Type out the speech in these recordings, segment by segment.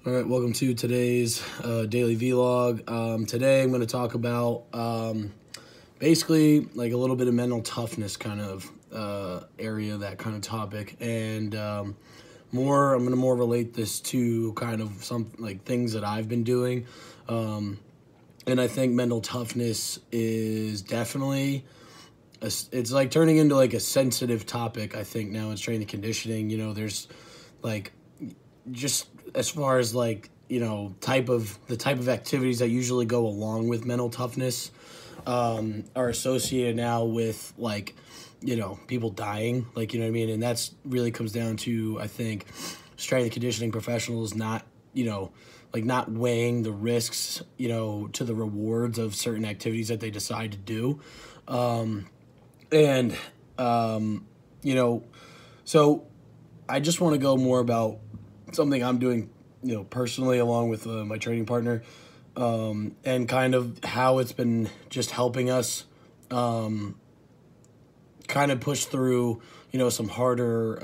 All right, welcome to today's daily vlog. Today I'm going to talk about basically like a little bit of mental toughness kind of area, that kind of topic, and I'm going to more relate this to kind of some like things that I've been doing, and I think mental toughness is definitely it's like turning into like a sensitive topic. I think now in strength and conditioning, there's like just as far as like the type of activities that usually go along with mental toughness are associated now with like people dying, like what I mean, and that's really comes down to, I think, strength and conditioning professionals not not weighing the risks to the rewards of certain activities that they decide to do, and so I just want to go more about something I'm doing, personally, along with my training partner, and kind of how it's been just helping us kind of push through, some harder,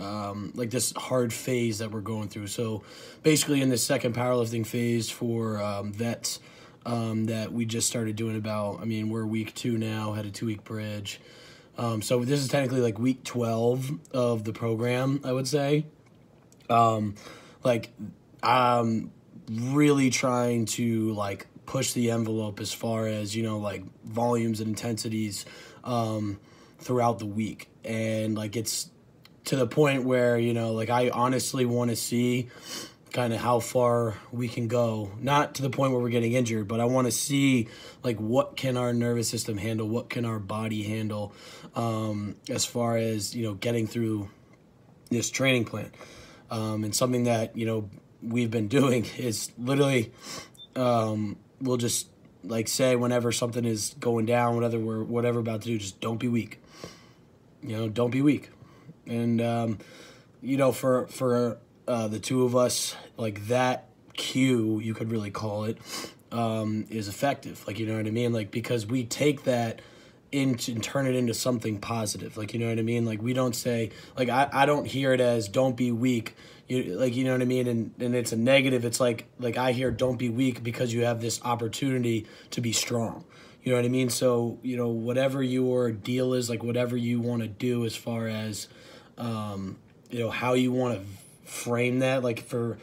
like this hard phase that we're going through. So basically in this second powerlifting phase for vets that we just started doing we're week 2 now, had a 2-week bridge. So this is technically like week 12 of the program, I would say. I'm really trying to like push the envelope as far as like volumes and intensities throughout the week, and like it's to the point where I honestly want to see kind of how far we can go, not to the point where we're getting injured, but I want to see like what can our nervous system handle, what can our body handle, as far as getting through this training plan. And something that we've been doing is literally we'll just like say whenever something is going down, whatever we're about to do, just don't be weak. Don't be weak. And for the two of us, like that cue, you could really call it, is effective. Like what I mean? Like, because we take that and turn it into something positive. Like, what I mean? Like, we don't say, like, I don't hear it as don't be weak. What I mean? And it's a negative. It's like I hear don't be weak because you have this opportunity to be strong. You know what I mean? So, whatever your deal is, like whatever you want to do as far as, how you want to frame that, like for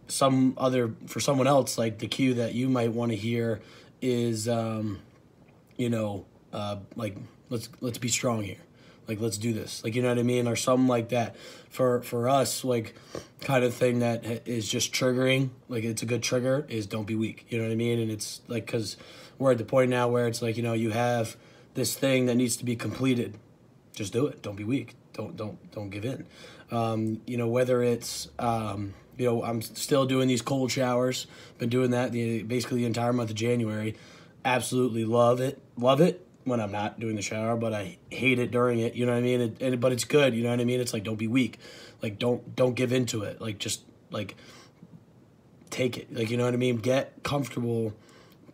someone else, like the cue that you might want to hear is, like let's be strong here, like let's do this, like what I mean, or something like that. For us, like kind of thing that is just triggering, like it's a good trigger, is don't be weak. You know what I mean? And it's like, because we're at the point now where it's like you have this thing that needs to be completed, just do it. Don't be weak. Don't give in. Whether it's I'm still doing these cold showers, been doing that basically the entire month of January. Absolutely love it when I'm not doing the shower, but I hate it during it. You know what I mean? But it's good. You know what I mean? It's like, don't be weak. Like, don't give into it. Like, just like take it. Like, you know what I mean? Get comfortable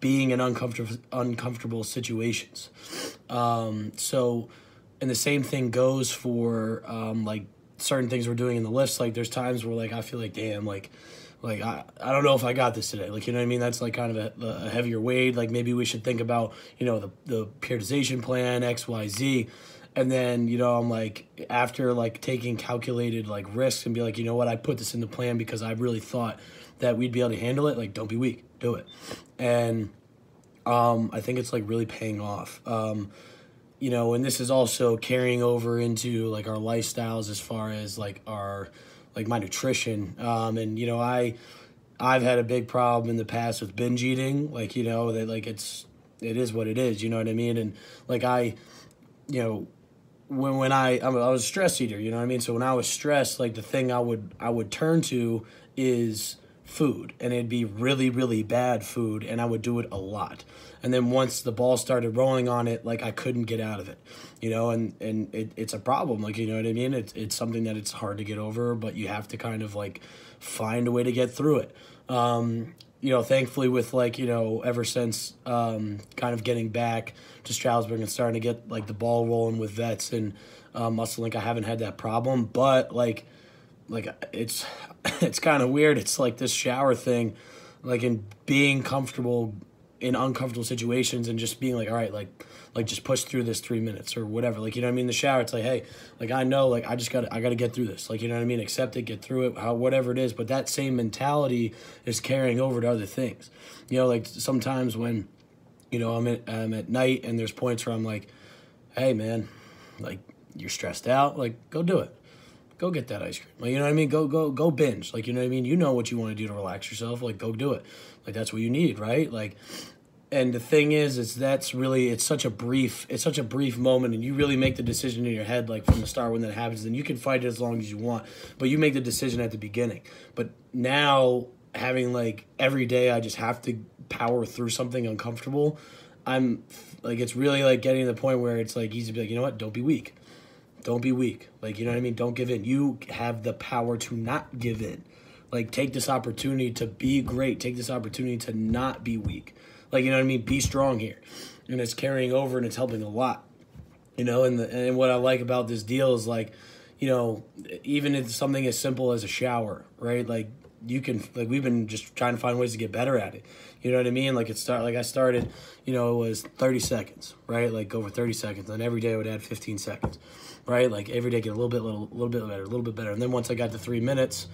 being in uncomfortable situations. So, and the same thing goes for like certain things we're doing in the lifts. Like, there's times where like I feel like, damn, like I don't know if I got this today. Like, you know what I mean? That's like kind of a heavier weight. Like, maybe we should think about, the periodization plan, X, Y, Z. And then, I'm like, after like taking calculated like risks and be like, you know what, I put this in the plan because I really thought that we'd be able to handle it. Like, don't be weak, do it. And I think it's like really paying off. And this is also carrying over into like our lifestyles as far as like our, like my nutrition. And, I've had a big problem in the past with binge eating, like, that like it is what it is, you know what I mean? And like when I was a stress eater, you know what I mean? So when I was stressed, like the thing I would turn to is food, and it'd be really, really bad food, and I would do it a lot. And then once the ball started rolling on it, like I couldn't get out of it, and it's a problem, like, you know what I mean? It's something that it's hard to get over, but you have to kind of like find a way to get through it. Thankfully with like, ever since kind of getting back to Stroudsburg and starting to get like the ball rolling with vets and Muscle Link, I haven't had that problem. But like like it's it's kind of weird. It's like this shower thing, like in being comfortable in uncomfortable situations and just being like, all right, like just push through this 3 minutes or whatever. Like, you know what I mean? The shower, it's like, hey, like I know, like I gotta get through this. Like, you know what I mean? Accept it, get through it, whatever it is. But that same mentality is carrying over to other things. You know, like sometimes when, you know, I'm at night and there's points where I'm like, hey man, like you're stressed out, like go do it. Go get that ice cream. Like, you know what I mean? Go binge. Like, you know what I mean? You know what you want to do to relax yourself. Like, go do it. Like, that's what you need, right? Like, and the thing is it's such a brief moment, and you really make the decision in your head, like from the start when that happens, and you can fight it as long as you want, but you make the decision at the beginning. But now having like every day I just have to power through something uncomfortable, I'm like, it's really like getting to the point where it's like easy to be like, you know what? Don't be weak. Don't be weak. Like, you know what I mean? Don't give in. You have the power to not give in. Like, take this opportunity to be great. Take this opportunity to not be weak. Like, you know what I mean? Be strong here. And it's carrying over and it's helping a lot. You know, and what I like about this deal is like, you know, even if something as simple as a shower, right? Like, you can, like, we've been just trying to find ways to get better at it. You know what I mean? Like, I started, you know, it was 30 seconds, right? Like, go for 30 seconds. And every day I would add 15 seconds, right? Like, every day get a little bit better. And then once I got to 3 minutes,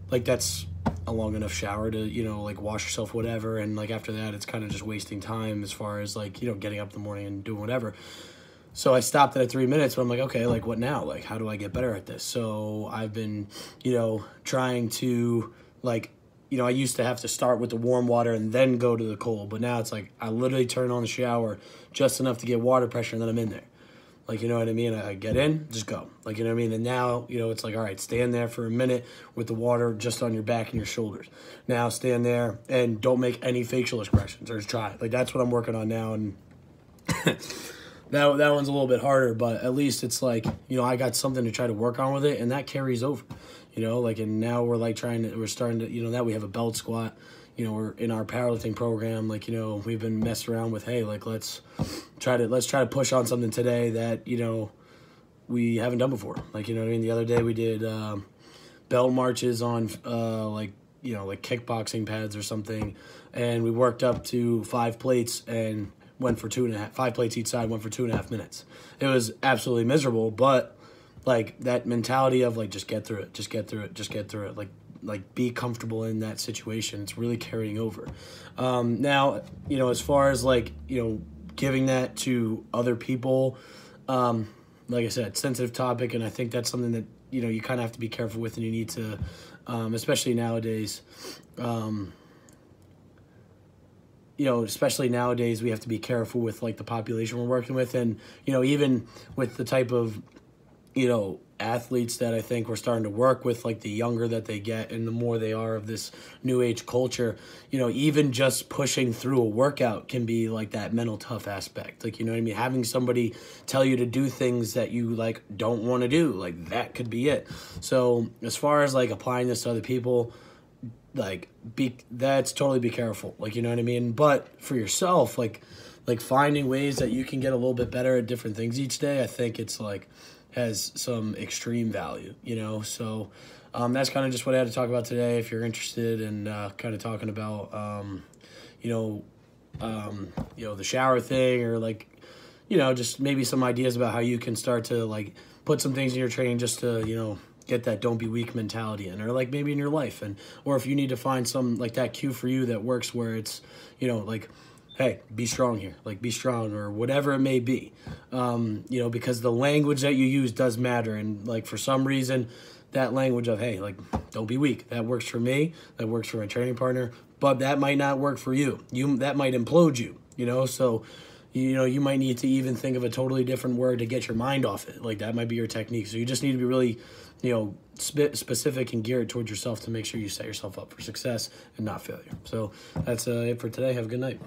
like, that's a long enough shower to, you know, like, wash yourself, whatever. And, like, after that, it's kind of just wasting time as far as, like, you know, getting up in the morning and doing whatever. So I stopped at 3 minutes, but I'm like, okay, like, what now? Like, how do I get better at this? So I've been, you know, trying to, like, you know, I used to have to start with the warm water and then go to the cold. But now it's like I literally turn on the shower just enough to get water pressure and then I'm in there. Like, you know what I mean? I get in, just go. Like, you know what I mean? And now, you know, it's like, all right, stand there for a minute with the water just on your back and your shoulders. Now stand there and don't make any facial expressions or just try. Like, that's what I'm working on now. And that one's a little bit harder, but at least it's like, you know, I got something to try to work on with it, and that carries over. You know, like, and now we're like we're starting to, you know, now we have a belt squat. You know, we're in our powerlifting program. Like, you know, we've been messing around with, hey, like, let's try to push on something today that, you know, we haven't done before. Like, you know what I mean? The other day we did belt marches on like, you know, like kickboxing pads or something, and we worked up to 5 plates and went for 5 plates each side, went for 2.5 minutes. It was absolutely miserable, but like that mentality of like, just get through it, just get through it, just get through it. Like be comfortable in that situation. It's really carrying over. Now, you know, as far as like, you know, giving that to other people, like I said, sensitive topic. And I think that's something that, you know, you kind of have to be careful with, and you need to, especially nowadays, you know, especially nowadays, we have to be careful with like the population we're working with. And, you know, even with the type of, you know, athletes that I think we're starting to work with, like the younger that they get and the more they are of this new age culture, you know, even just pushing through a workout can be like that mental tough aspect. Like, you know what I mean? Having somebody tell you to do things that you like don't want to do, like that could be it. So as far as like applying this to other people, like that's totally be careful. Like, you know what I mean? But for yourself, like finding ways that you can get a little bit better at different things each day, I think it's like has some extreme value, you know? So that's kind of just what I had to talk about today. If you're interested in kind of talking about, you know, the shower thing, or like, you know, just maybe some ideas about how you can start to like put some things in your training just to, you know, get that don't be weak mentality in, or like maybe in your life, and or if you need to find some like that cue for you that works where it's, you know, like, hey, be strong here, like be strong, or whatever it may be, you know, because the language that you use does matter. And like for some reason, that language of, hey, like don't be weak, that works for me, that works for my training partner, but that might not work for you. That might implode you, you know. So, you know, you might need to even think of a totally different word to get your mind off it. Like that might be your technique. So you just need to be really, you know, specific and geared towards yourself to make sure you set yourself up for success and not failure. So that's it for today. Have a good night.